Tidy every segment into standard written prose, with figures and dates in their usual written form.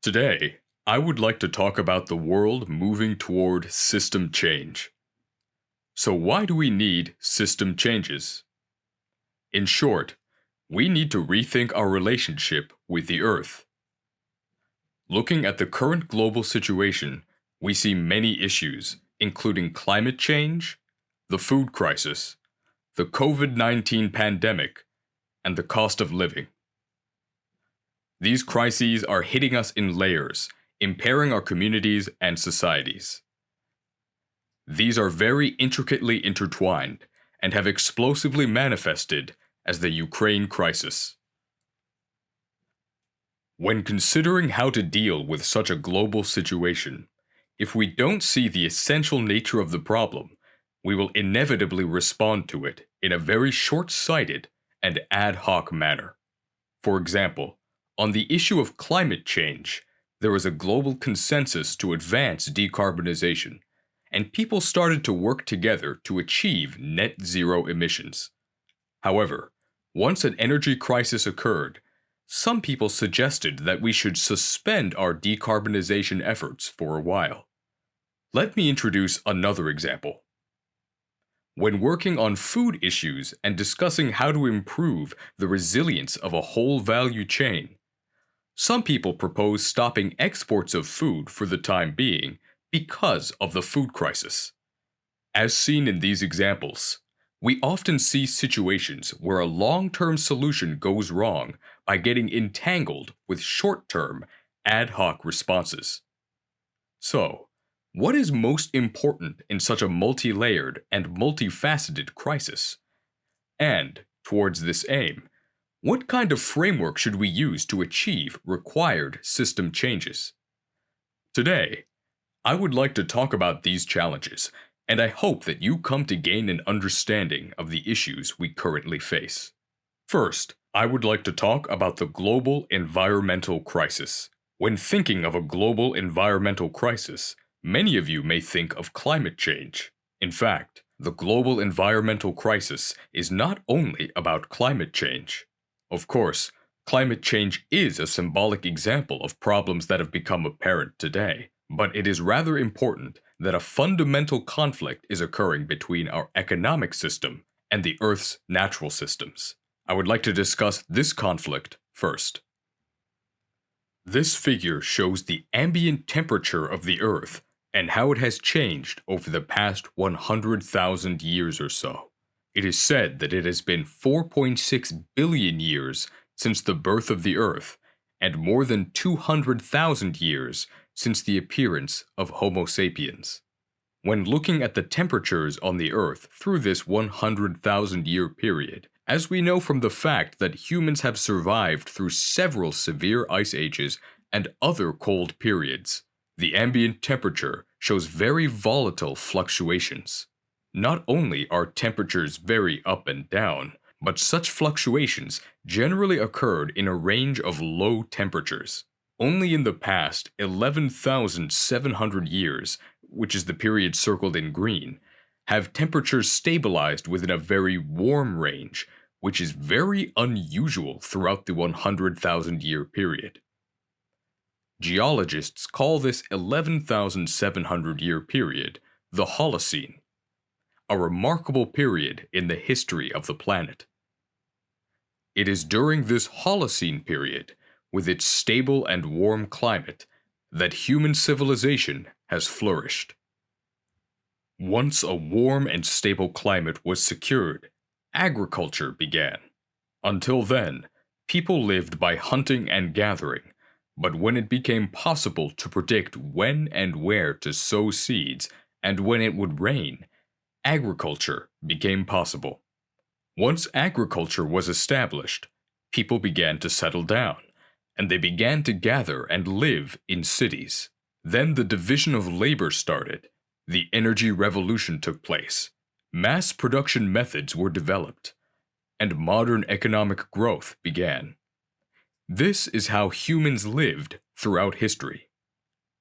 Today, I would like to talk about the world moving toward system change. So, why do we need system changes? In short, we need to rethink our relationship with the Earth. Looking at the current global situation, we see many issues, including climate change, the food crisis, the COVID-19 pandemic, and the cost of living. These crises are hitting us in layers, impairing our communities and societies. These are very intricately intertwined and have explosively manifested as the Ukraine crisis. When considering how to deal with such a global situation, if we don't see the essential nature of the problem, we will inevitably respond to it in a very short-sighted and ad hoc manner. For example, on the issue of climate change, there is a global consensus to advance decarbonization, and people started to work together to achieve net zero emissions. However, once an energy crisis occurred, some people suggested that we should suspend our decarbonization efforts for a while. Let me introduce another example. When working on food issues and discussing how to improve the resilience of a whole value chain, some people propose stopping exports of food for the time being because of the food crisis. As seen in these examples, we often see situations where a long-term solution goes wrong by getting entangled with short-term, ad hoc responses. So, what is most important in such a multi-layered and multifaceted crisis? And, towards this aim, what kind of framework should we use to achieve required system changes? Today, I would like to talk about these challenges, and I hope that you come to gain an understanding of the issues we currently face. First, I would like to talk about the global environmental crisis. When thinking of a global environmental crisis, many of you may think of climate change. In fact, the global environmental crisis is not only about climate change. Of course, climate change is a symbolic example of problems that have become apparent today, but it is rather important that a fundamental conflict is occurring between our economic system and the Earth's natural systems. I would like to discuss this conflict first. This figure shows the ambient temperature of the Earth and how it has changed over the past 100,000 years or so. It is said that it has been 4.6 billion years since the birth of the Earth and more than 200,000 years since the appearance of Homo sapiens. When looking at the temperatures on the Earth through this 100,000-year period, as we know from the fact that humans have survived through several severe ice ages and other cold periods, the ambient temperature shows very volatile fluctuations. Not only are temperatures very up and down, but such fluctuations generally occurred in a range of low temperatures. Only in the past 11,700 years, which is the period circled in green, have temperatures stabilized within a very warm range, which is very unusual throughout the 100,000-year period. Geologists call this 11,700-year period the Holocene, a remarkable period in the history of the planet. It is during this Holocene period, with its stable and warm climate, that human civilization has flourished. Once a warm and stable climate was secured, agriculture began. Until then, people lived by hunting and gathering, but when it became possible to predict when and where to sow seeds and when it would rain, agriculture became possible. Once agriculture was established, people began to settle down, and they began to gather and live in cities. Then the division of labor started. The energy revolution took place. Mass production methods were developed, and modern economic growth began. This is how humans lived throughout history.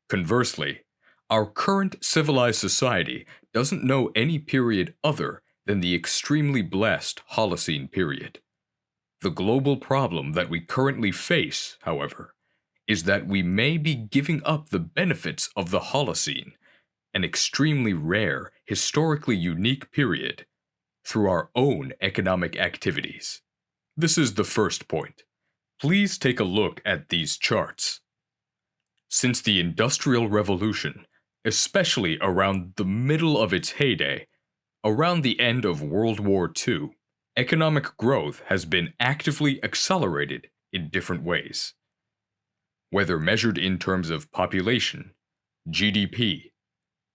Conversely, our current civilized society doesn't know any period other than the extremely blessed Holocene period. The global problem that we currently face, however, is that we may be giving up the benefits of the Holocene, an extremely rare, historically unique period, through our own economic activities. This is the first point. Please take a look at these charts. Since the Industrial Revolution, especially around the middle of its heyday, around the end of World War II, economic growth has been actively accelerated in different ways. Whether measured in terms of population, GDP,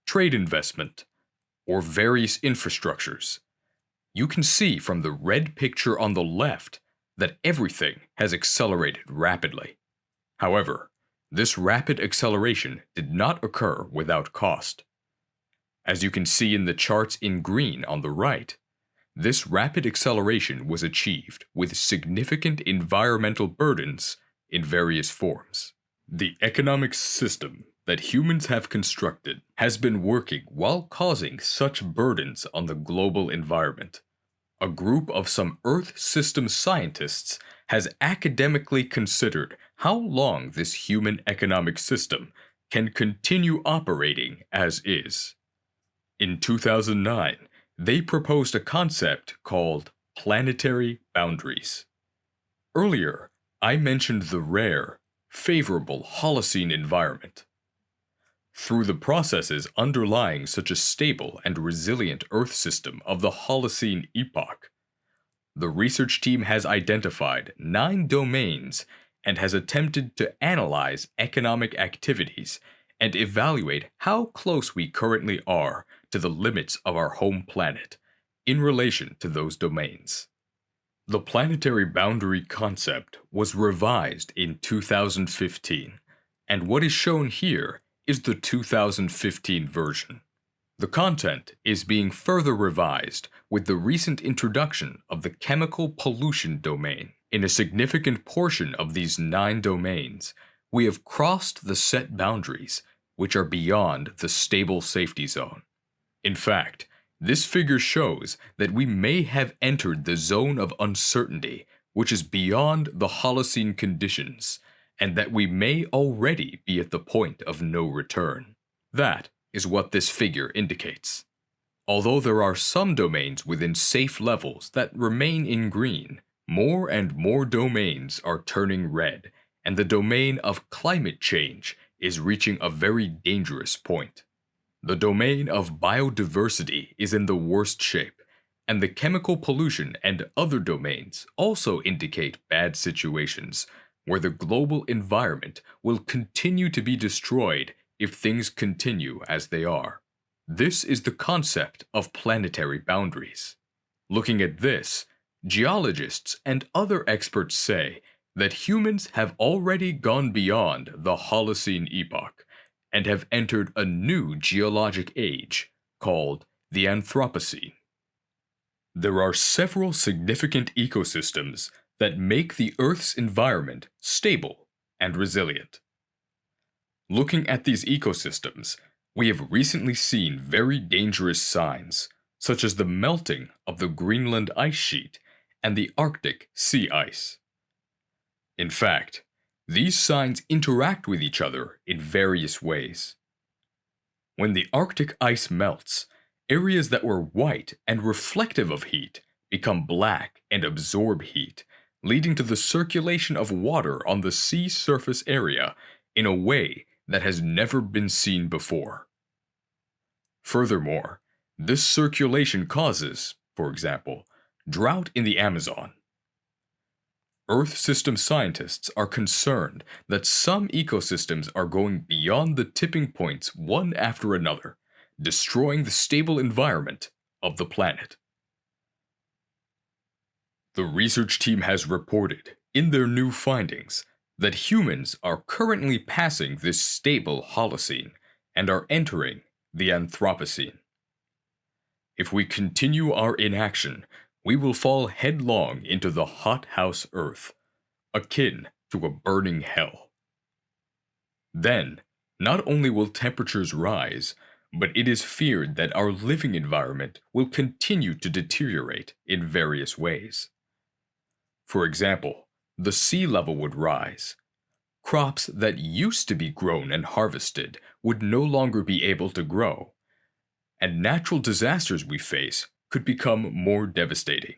trade investment, or various infrastructures, you can see from the red picture on the left that everything has accelerated rapidly. However, this rapid acceleration did not occur without cost. As you can see in the charts in green on the right, this rapid acceleration was achieved with significant environmental burdens in various forms. The economic system that humans have constructed has been working while causing such burdens on the global environment. A group of some Earth system scientists has academically considered how long this human economic system can continue operating as is. In 2009, they proposed a concept called planetary boundaries. Earlier, I mentioned the rare, favorable Holocene environment. Through the processes underlying such a stable and resilient Earth system of the Holocene epoch, the research team has identified 9 domains and has attempted to analyze economic activities and evaluate how close we currently are to the limits of our home planet in relation to those domains. The planetary boundary concept was revised in 2015, and what is shown here is the 2015 version. The content is being further revised with the recent introduction of the chemical pollution domain. In a significant portion of these 9 domains, we have crossed the set boundaries, which are beyond the stable safety zone. In fact, this figure shows that we may have entered the zone of uncertainty, which is beyond the Holocene conditions, and that we may already be at the point of no return. That is what this figure indicates. Although there are some domains within safe levels that remain in green, more and more domains are turning red, and the domain of climate change is reaching a very dangerous point. The domain of biodiversity is in the worst shape, and the chemical pollution and other domains also indicate bad situations where the global environment will continue to be destroyed if things continue as they are. This is the concept of planetary boundaries. Looking at this, geologists and other experts say that humans have already gone beyond the Holocene epoch and have entered a new geologic age called the Anthropocene. There are several significant ecosystems that make the Earth's environment stable and resilient. Looking at these ecosystems, we have recently seen very dangerous signs, such as the melting of the Greenland ice sheet and the Arctic sea ice. In fact, these signs interact with each other in various ways. When the Arctic ice melts, areas that were white and reflective of heat become black and absorb heat, leading to the circulation of water on the sea surface area in a way that has never been seen before. Furthermore, this circulation causes, for example, drought in the Amazon. Earth system scientists are concerned that some ecosystems are going beyond the tipping points one after another, destroying the stable environment of the planet. The research team has reported, in their new findings, that humans are currently passing this stable Holocene and are entering the Anthropocene. If we continue our inaction, we will fall headlong into the hothouse Earth, akin to a burning hell. Then, not only will temperatures rise, but it is feared that our living environment will continue to deteriorate in various ways. For example, the sea level would rise. Crops that used to be grown and harvested would no longer be able to grow, and natural disasters we face could become more devastating.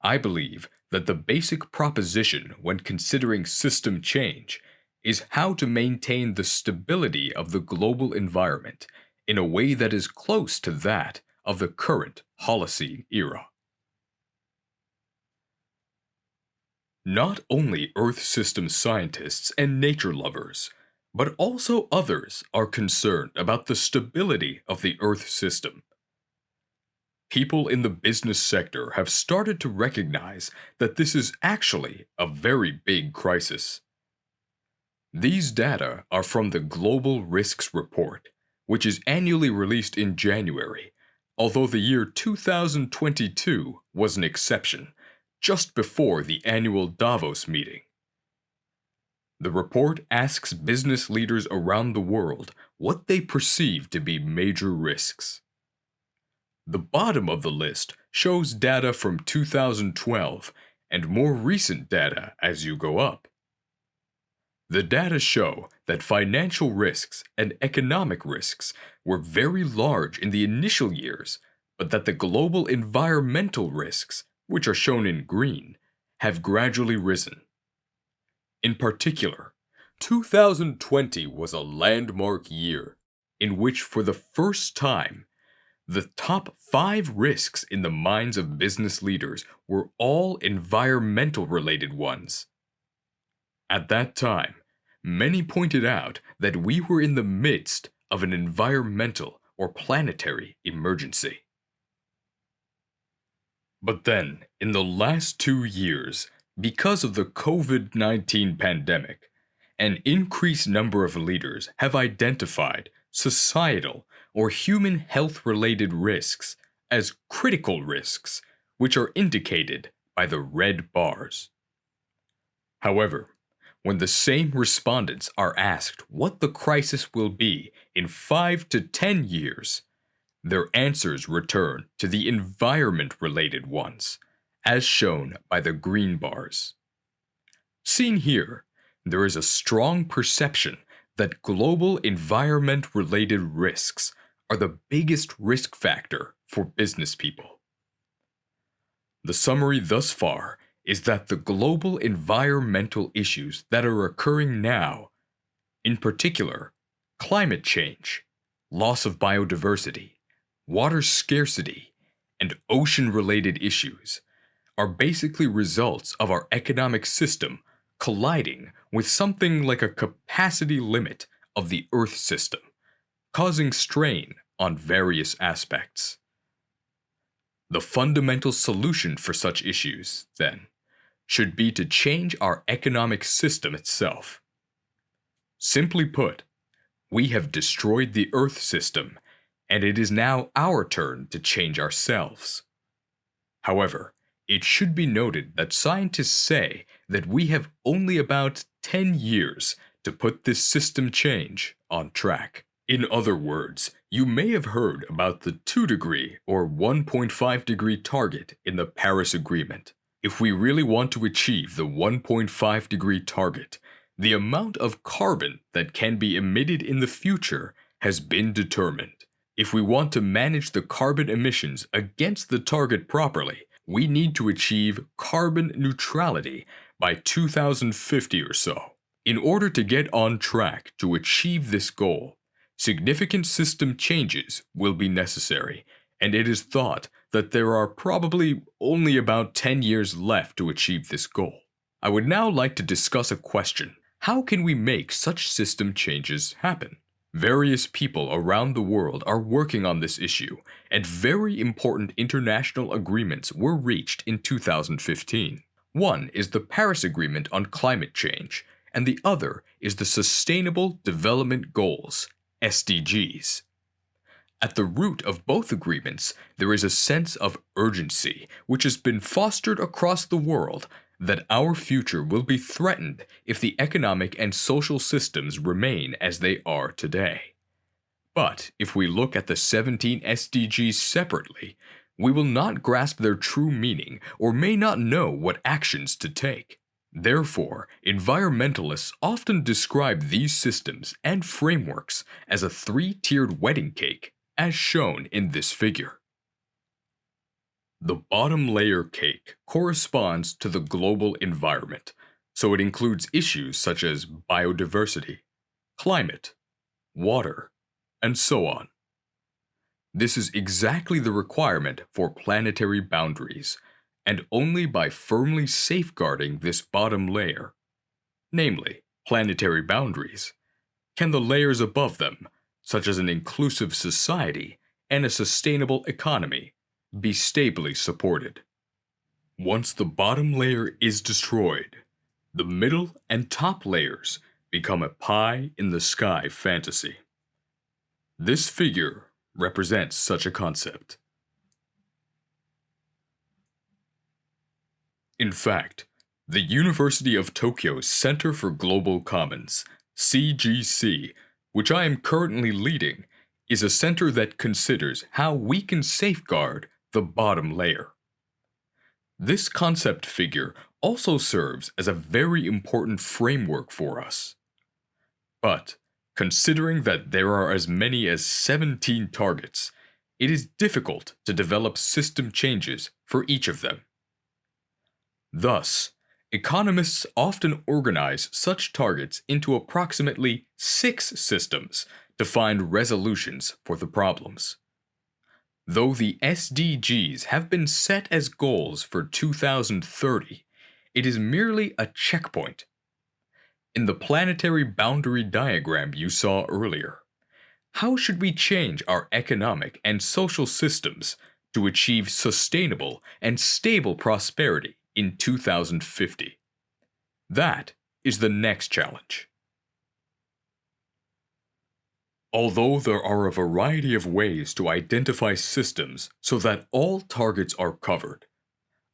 I believe that the basic proposition when considering system change is how to maintain the stability of the global environment in a way that is close to that of the current Holocene era. Not only Earth system scientists and nature lovers, but also others are concerned about the stability of the Earth system. People in the business sector have started to recognize that this is actually a very big crisis. These data are from the Global Risks Report, which is annually released in January, although the year 2022 was an exception, just before the annual Davos meeting. The report asks business leaders around the world what they perceive to be major risks. The bottom of the list shows data from 2012 and more recent data as you go up. The data show that financial risks and economic risks were very large in the initial years, but that the global environmental risks, which are shown in green, have gradually risen. In particular, 2020 was a landmark year in which, for the first time, the top 5 risks in the minds of business leaders were all environmental-related ones. At that time, many pointed out that we were in the midst of an environmental or planetary emergency. But then, in the last 2 years, because of the COVID-19 pandemic, an increased number of leaders have identified societal or human health-related risks as critical risks, which are indicated by the red bars. However, when the same respondents are asked what the crisis will be in 5 to 10 years, their answers return to the environment-related ones, as shown by the green bars. Seen here, there is a strong perception that global environment-related risks are the biggest risk factor for business people. The summary thus far is that the global environmental issues that are occurring now, in particular, climate change, loss of biodiversity, water scarcity, and ocean-related issues, are basically results of our economic system colliding with something like a capacity limit of the Earth system, causing strain on various aspects. The fundamental solution for such issues, then, should be to change our economic system itself. Simply put, we have destroyed the Earth system, and it is now our turn to change ourselves. However, it should be noted that scientists say that we have only about 10 years to put this system change on track. In other words, you may have heard about the 2-degree or 1.5-degree target in the Paris Agreement. If we really want to achieve the 1.5-degree target, the amount of carbon that can be emitted in the future has been determined. If we want to manage the carbon emissions against the target properly, we need to achieve carbon neutrality by 2050 or so. In order to get on track to achieve this goal, significant system changes will be necessary, and it is thought that there are probably only about 10 years left to achieve this goal. I would now like to discuss a question. How can we make such system changes happen? Various people around the world are working on this issue, and very important international agreements were reached in 2015. One is the Paris Agreement on Climate Change, and the other is the Sustainable Development Goals, SDGs. At the root of both agreements, there is a sense of urgency which has been fostered across the world that our future will be threatened if the economic and social systems remain as they are today. But if we look at the 17 SDGs separately, we will not grasp their true meaning or may not know what actions to take. Therefore, environmentalists often describe these systems and frameworks as a three-tiered wedding cake, as shown in this figure. The bottom layer cake corresponds to the global environment, so it includes issues such as biodiversity, climate, water, and so on. This is exactly the requirement for planetary boundaries, and only by firmly safeguarding this bottom layer, namely planetary boundaries, can the layers above them, such as an inclusive society and a sustainable economy, be stably supported. Once the bottom layer is destroyed, the middle and top layers become a pie-in-the-sky fantasy. This figure represents such a concept. In fact, the University of Tokyo's Center for Global Commons, CGC, which I am currently leading, is a center that considers how we can safeguard the bottom layer. This concept figure also serves as a very important framework for us. But, considering that there are as many as 17 targets, it is difficult to develop system changes for each of them. Thus, economists often organize such targets into approximately 6 systems to find resolutions for the problems. Though the SDGs have been set as goals for 2030, it is merely a checkpoint. In the planetary boundary diagram you saw earlier, how should we change our economic and social systems to achieve sustainable and stable prosperity in 2050? That is the next challenge. Although there are a variety of ways to identify systems so that all targets are covered,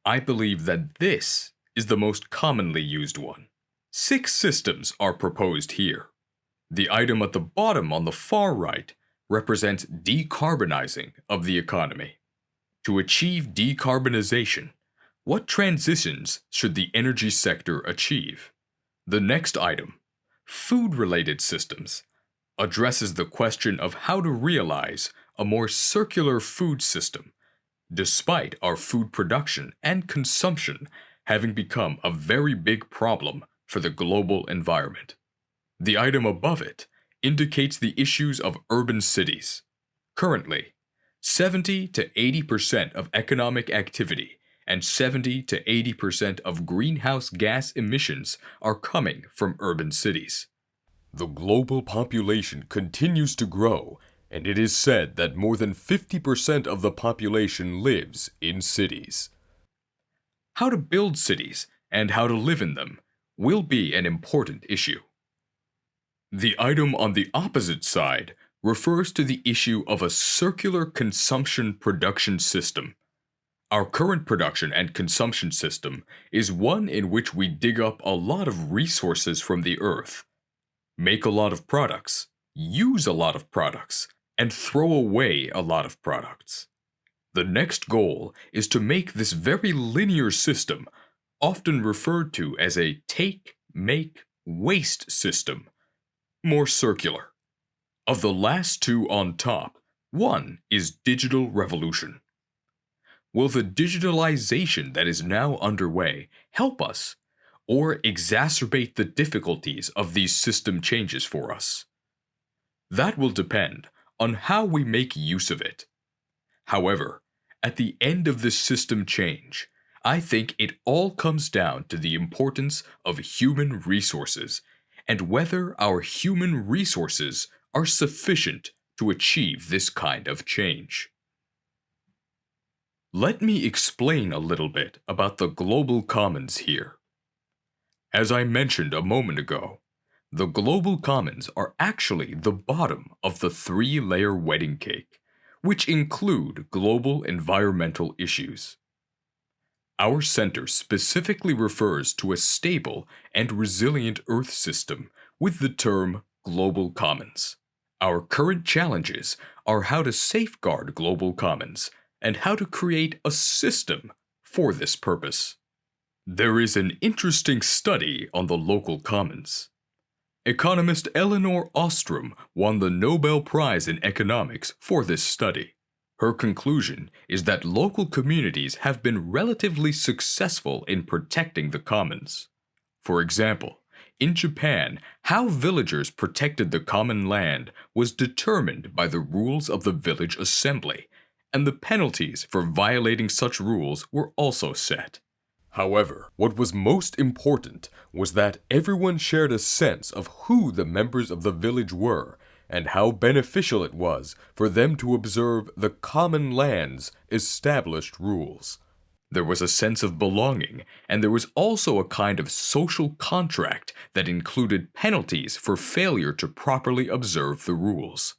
I believe that this is the most commonly used one. 6 systems are proposed here. The item at the bottom on the far right represents decarbonizing of the economy. To achieve decarbonization, what transitions should the energy sector achieve? The next item, food-related systems, addresses the question of how to realize a more circular food system, despite our food production and consumption having become a very big problem for the global environment. The item above it indicates the issues of urban cities. Currently, 70 to 80% of economic activity and 70 to 80% of greenhouse gas emissions are coming from urban cities. The global population continues to grow, and it is said that more than 50% of the population lives in cities. How to build cities and how to live in them will be an important issue. The item on the opposite side refers to the issue of a circular consumption production system. Our current production and consumption system is one in which we dig up a lot of resources from the earth, make a lot of products, use a lot of products, and throw away a lot of products. The next goal is to make this very linear system, often referred to as a take, make, waste system, more circular. Of the last two on top, one is digital revolution. Will the digitalization that is now underway help us or exacerbate the difficulties of these system changes for us? That will depend on how we make use of it. However, at the end of this system change, I think it all comes down to the importance of human resources and whether our human resources are sufficient to achieve this kind of change. Let me explain a little bit about the global commons here. As I mentioned a moment ago, the global commons are actually the bottom of the 3-layer wedding cake, which include global environmental issues. Our center specifically refers to a stable and resilient Earth system with the term global commons. Our current challenges are how to safeguard global commons and how to create a system for this purpose. There is an interesting study on the local commons. Economist Elinor Ostrom won the Nobel Prize in Economics for this study. Her conclusion is that local communities have been relatively successful in protecting the commons. For example, in Japan, how villagers protected the common land was determined by the rules of the village assembly, and the penalties for violating such rules were also set. However, what was most important was that everyone shared a sense of who the members of the village were and how beneficial it was for them to observe the common land's established rules. There was a sense of belonging, and there was also a kind of social contract that included penalties for failure to properly observe the rules.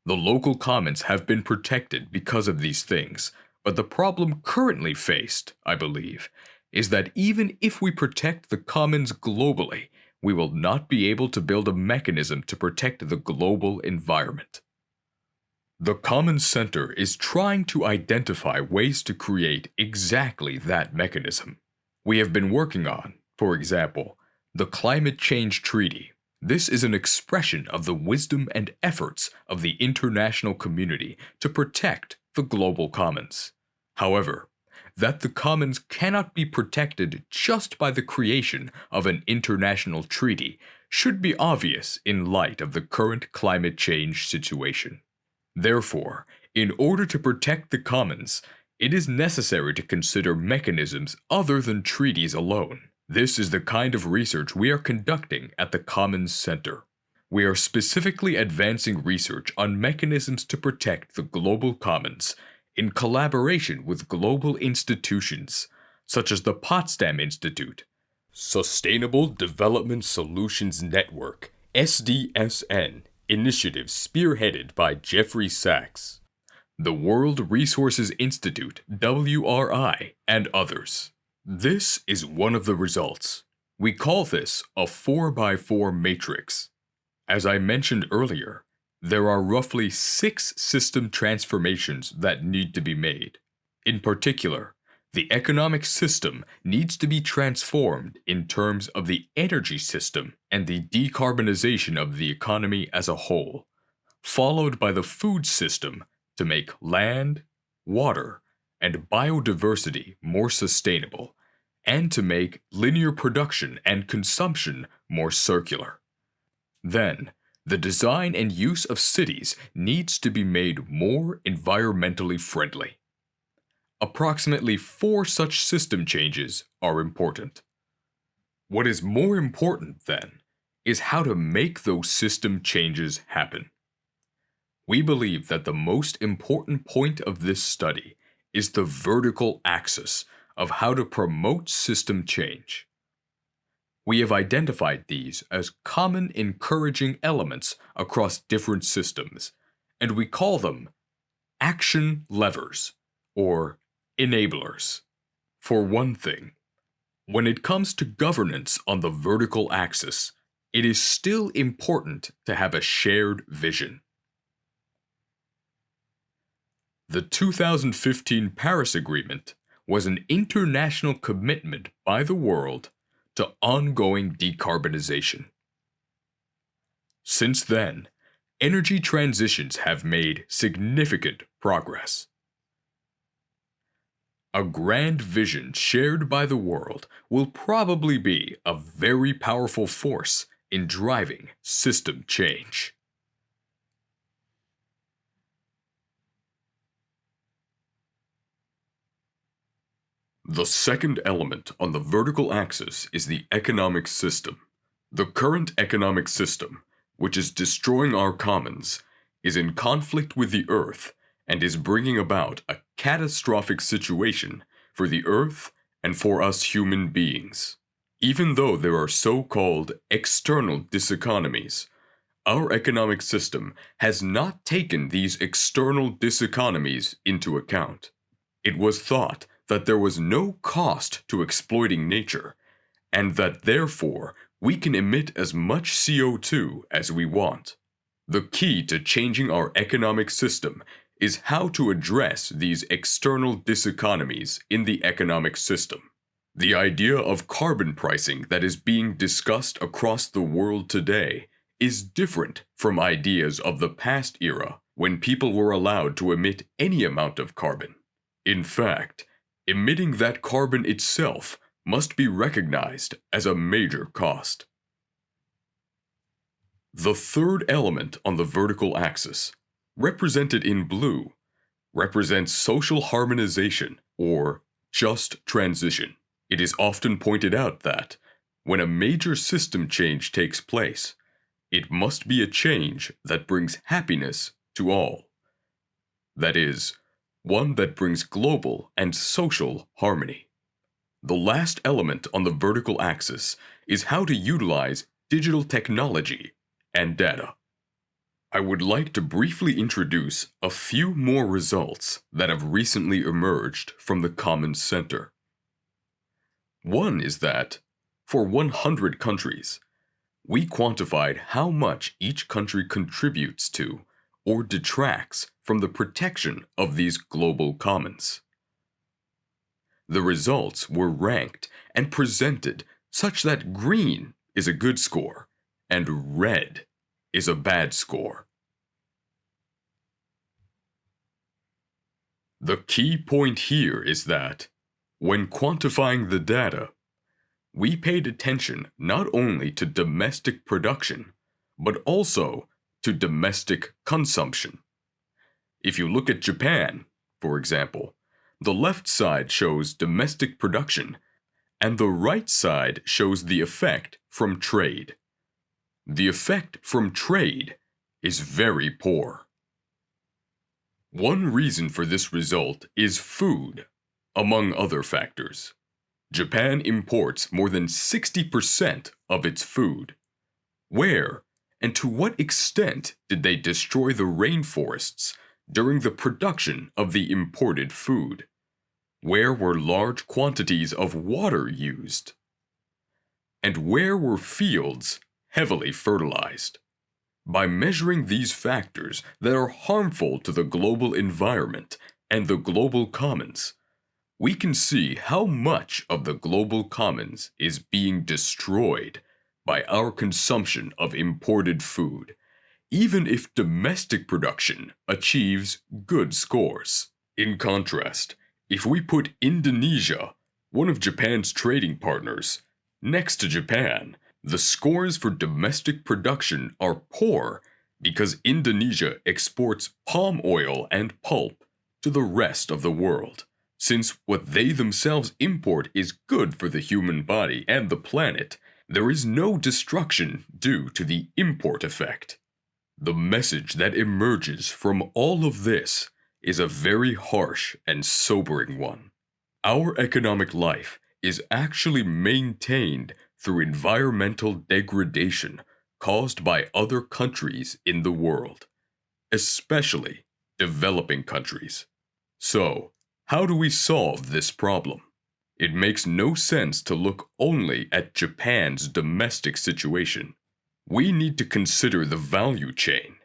The local commons have been protected because of these things, but the problem currently faced, I believe, is that even if we protect the commons globally, we will not be able to build a mechanism to protect the global environment. The Commons Center is trying to identify ways to create exactly that mechanism. We have been working on, for example, the Climate Change Treaty. This is an expression of the wisdom and efforts of the international community to protect the global commons. However, that the commons cannot be protected just by the creation of an international treaty should be obvious in light of the current climate change situation. Therefore, in order to protect the commons, it is necessary to consider mechanisms other than treaties alone. This is the kind of research we are conducting at the Commons Center. We are specifically advancing research on mechanisms to protect the global commons in collaboration with global institutions such as the Potsdam Institute, Sustainable Development Solutions Network, SDSN, initiative spearheaded by Jeffrey Sachs, the World Resources Institute, WRI, and others. This is one of the results. We call this a 4x4 matrix. As I mentioned earlier, there are roughly 6 system transformations that need to be made. In particular, the economic system needs to be transformed in terms of the energy system and the decarbonization of the economy as a whole, followed by the food system to make land, water, and biodiversity more sustainable, and to make linear production and consumption more circular. Then, the design and use of cities needs to be made more environmentally friendly. Approximately 4 such system changes are important. What is more important, then, is how to make those system changes happen. We believe that the most important point of this study is the vertical axis of how to promote system change. We have identified these as common encouraging elements across different systems, and we call them action levers, or enablers. For one thing, when it comes to governance on the vertical axis, it is still important to have a shared vision. The 2015 Paris Agreement was an international commitment by the world to ongoing decarbonization. Since then, energy transitions have made significant progress. A grand vision shared by the world will probably be a very powerful force in driving system change. The second element on the vertical axis is the economic system. The current economic system, which is destroying our commons, is in conflict with the Earth and is bringing about a catastrophic situation for the Earth and for us human beings. Even though there are so-called external diseconomies, our economic system has not taken these external diseconomies into account. It was thought that there was no cost to exploiting nature, and that therefore we can emit as much CO2 as we want. The key to changing our economic system is how to address these external diseconomies in the economic system. The idea of carbon pricing that is being discussed across the world today is different from ideas of the past era when people were allowed to emit any amount of carbon. In fact, emitting that carbon itself must be recognized as a major cost. The third element on the vertical axis, represented in blue, represents social harmonization or just transition. It is often pointed out that when a major system change takes place, it must be a change that brings happiness to all. That is, one that brings global and social harmony. The last element on the vertical axis is how to utilize digital technology and data. I would like to briefly introduce a few more results that have recently emerged from the Commons Center. One is that, for 100 countries, we quantified how much each country contributes to or detracts from the protection of these global commons. The results were ranked and presented such that green is a good score and red is a bad score. The key point here is that, when quantifying the data, we paid attention not only to domestic production, but also to domestic consumption. If you look at Japan, for example, the left side shows domestic production, and the right side shows the effect from trade. The effect from trade is very poor. One reason for this result is food, among other factors. Japan imports more than 60% of its food. Where and to what extent did they destroy the rainforests during the production of the imported food? Where were large quantities of water used? And where were fields heavily fertilized? By measuring these factors that are harmful to the global environment and the global commons, we can see how much of the global commons is being destroyed by our consumption of imported food, even if domestic production achieves good scores. In contrast, if we put Indonesia, one of Japan's trading partners, next to Japan, the scores for domestic production are poor because Indonesia exports palm oil and pulp to the rest of the world. Since what they themselves import is good for the human body and the planet, there is no destruction due to the import effect. The message that emerges from all of this is a very harsh and sobering one. Our economic life is actually maintained through environmental degradation caused by other countries in the world, especially developing countries. So, how do we solve this problem? It makes no sense to look only at Japan's domestic situation. We need to consider the value chain,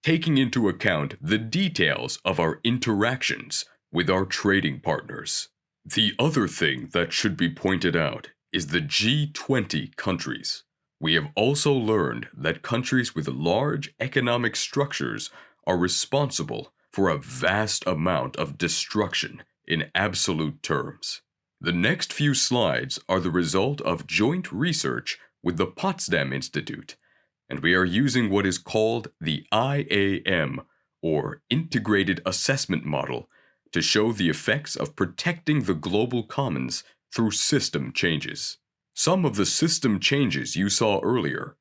taking into account the details of our interactions with our trading partners. The other thing that should be pointed out is the G20 countries. We have also learned that countries with large economic structures are responsible for a vast amount of destruction in absolute terms. The next few slides are the result of joint research with the Potsdam Institute, and we are using what is called the IAM, or Integrated Assessment Model, to show the effects of protecting the global commons through system changes. Some of the system changes you saw earlier: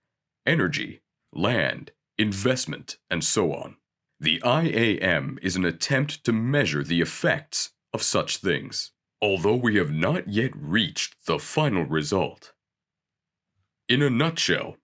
energy, land, investment, and so on. The IAM is an attempt to measure the effects of such things, although we have not yet reached the final result. In a nutshell,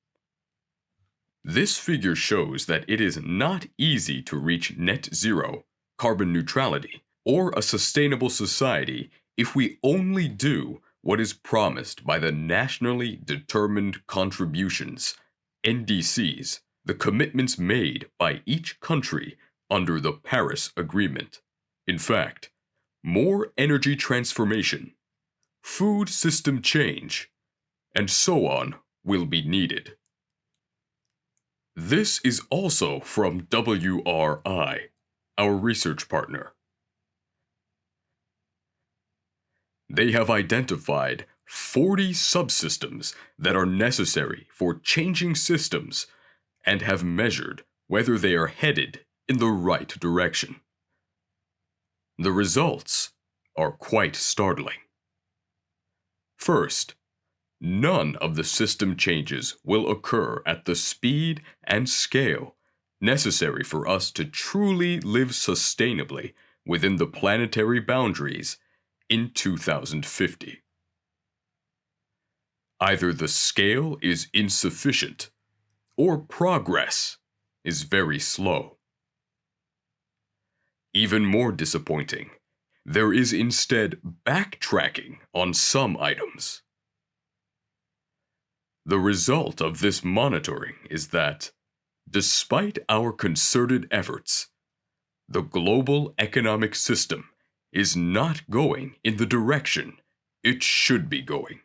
this figure shows that it is not easy to reach net zero, carbon neutrality, or a sustainable society if we only do what is promised by the Nationally Determined Contributions, NDCs, the commitments made by each country under the Paris Agreement. In fact, more energy transformation, food system change, and so on will be needed. This is also from WRI, our research partner. They have identified 40 subsystems that are necessary for changing systems and have measured whether they are headed in the right direction. The results are quite startling. First, none of the system changes will occur at the speed and scale necessary for us to truly live sustainably within the planetary boundaries in 2050. Either the scale is insufficient or progress is very slow. Even more disappointing, there is instead backtracking on some items. The result of this monitoring is that, despite our concerted efforts, the global economic system is not going in the direction it should be going.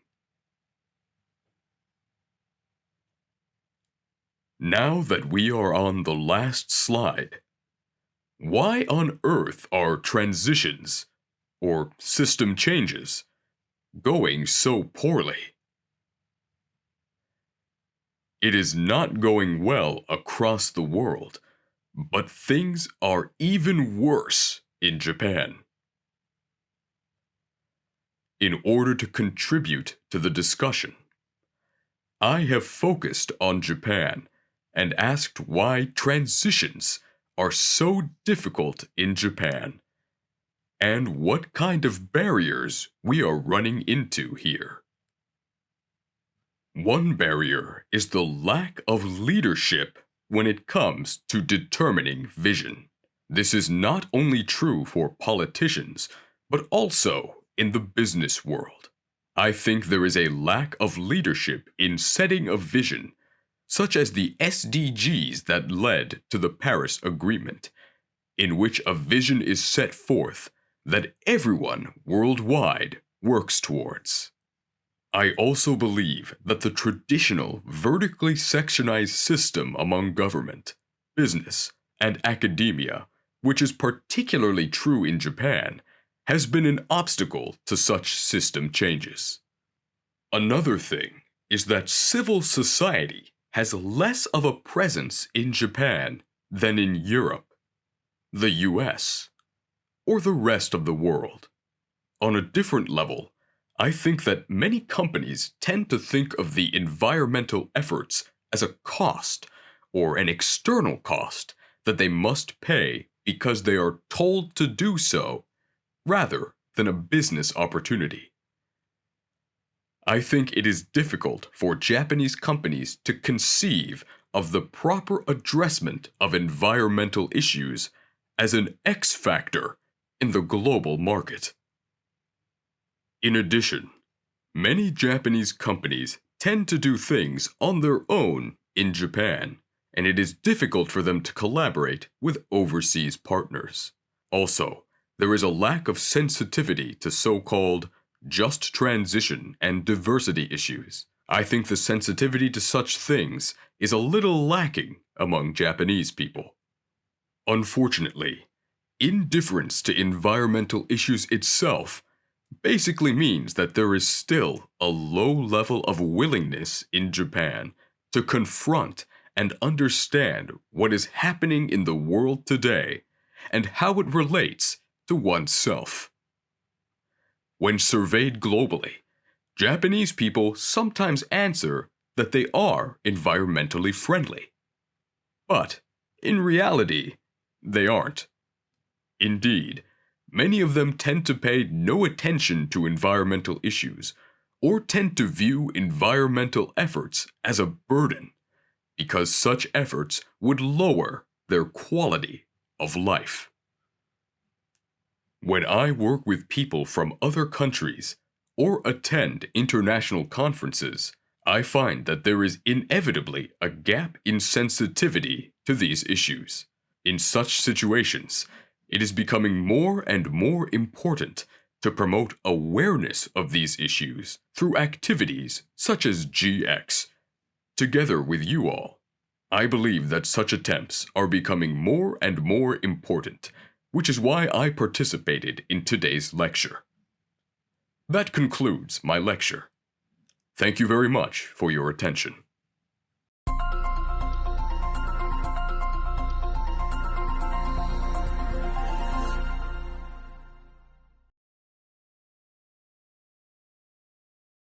Now that we are on the last slide, why on earth are transitions, or system changes, going so poorly? It is not going well across the world, but things are even worse in Japan. In order to contribute to the discussion, I have focused on Japan and asked why transitions are so difficult in Japan, and what kind of barriers we are running into here. One barrier is the lack of leadership when it comes to determining vision. This is not only true for politicians, but also in the business world. I think there is a lack of leadership in setting a vision, such as the SDGs that led to the Paris Agreement, in which a vision is set forth that everyone worldwide works towards. I also believe that the traditional vertically sectionized system among government, business, and academia, which is particularly true in Japan, has been an obstacle to such system changes. Another thing is that civil society has less of a presence in Japan than in Europe, the US, or the rest of the world. On a different level, I think that many companies tend to think of the environmental efforts as a cost or an external cost that they must pay because they are told to do so, rather than a business opportunity. I think it is difficult for Japanese companies to conceive of the proper addressment of environmental issues as an X factor in the global market. In addition, many Japanese companies tend to do things on their own in Japan, and it is difficult for them to collaborate with overseas partners. Also, there is a lack of sensitivity to so-called just transition and diversity issues. I think the sensitivity to such things is a little lacking among Japanese people. Unfortunately, indifference to environmental issues itself basically means that there is still a low level of willingness in Japan to confront and understand what is happening in the world today and how it relates to oneself. When surveyed globally, Japanese people sometimes answer that they are environmentally friendly. But, in reality, they aren't. Indeed, many of them tend to pay no attention to environmental issues or tend to view environmental efforts as a burden because such efforts would lower their quality of life. When I work with people from other countries or attend international conferences, I find that there is inevitably a gap in sensitivity to these issues. In such situations, it is becoming more and more important to promote awareness of these issues through activities such as GX. Together with you all, I believe that such attempts are becoming more and more important, which is why I participated in today's lecture. That concludes my lecture. Thank you very much for your attention.